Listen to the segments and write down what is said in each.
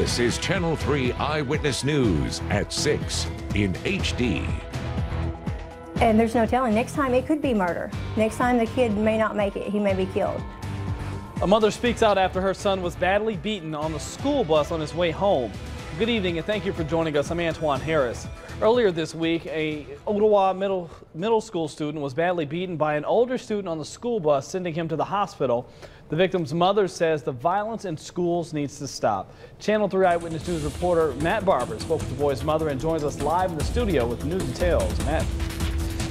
This is Channel 3 Eyewitness News at 6 in HD. And there's no telling. Next time it could be murder. Next time the kid may not make it. He may be killed. A mother speaks out after her son was badly beaten on the school bus on his way home. Good evening and thank you for joining us. I'm Antoine Harris. Earlier this week, a Ottawa middle school student was badly beaten by an older student on the school bus, sending him to the hospital. The victim's mother says the violence in schools needs to stop. Channel 3 Eyewitness News reporter Matt Barber spoke with the boy's mother and joins us live in the studio with news details. Matt.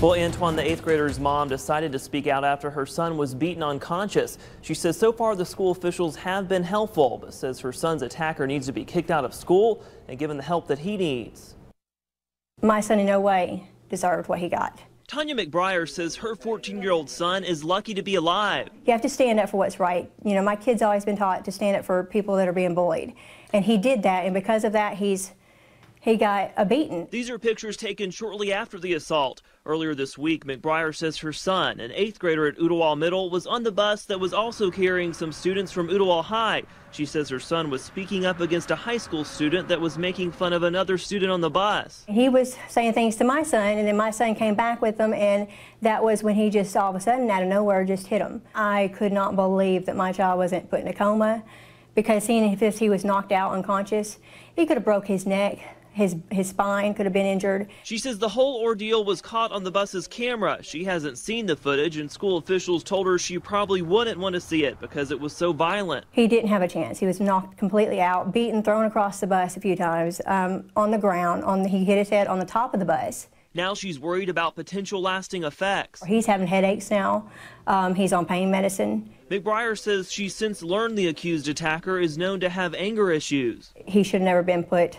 Well, Antoine, the 8th grader's mom decided to speak out after her son was beaten unconscious. She says so far the school officials have been helpful, but says her son's attacker needs to be kicked out of school and given the help that he needs. My son in no way deserved what he got. Tanya McBriar says her 14-year-old son is lucky to be alive. You have to stand up for what's right. You know, my kid's always been taught to stand up for people that are being bullied. And he did that, and because of that, he got a beating. These are pictures taken shortly after the assault. Earlier this week, McBriar says her son, an 8th grader at Ottawa Middle, was on the bus that was also carrying some students from Ottawa High. She says her son was speaking up against a high school student that was making fun of another student on the bus. He was saying things to my son, and then my son came back with them, and that was when he just all of a sudden, out of nowhere, just hit him. I could not believe that my child wasn't put in a coma, because seeing if he was knocked out unconscious, he could have broke his neck. His spine could have been injured. She says the whole ordeal was caught on the bus's camera. She hasn't seen the footage, and school officials told her she probably wouldn't want to see it because it was so violent. He didn't have a chance. He was knocked completely out, beaten, thrown across the bus a few times, on the ground. He hit his head on the top of the bus. Now she's worried about potential lasting effects. He's having headaches now. He's on pain medicine. McBriar says she's since learned the accused attacker is known to have anger issues. He should have never been put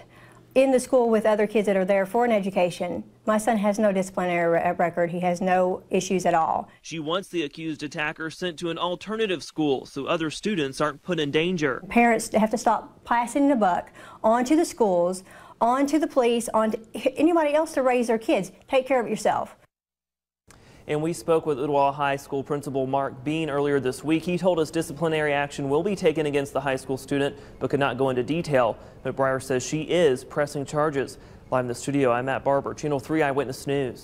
in the school with other kids that are there for an education. My son has no disciplinary record. He has no issues at all. She wants the accused attacker sent to an alternative school so other students aren't put in danger. Parents have to stop passing the buck onto the schools, onto the police, onto anybody else to raise their kids. Take care of yourself. And we spoke with Ottawa High School Principal Mark Bean earlier this week. He told us disciplinary action will be taken against the high school student, but could not go into detail. McBriar says she is pressing charges. Live in the studio, I'm Matt Barber, Channel 3 Eyewitness News.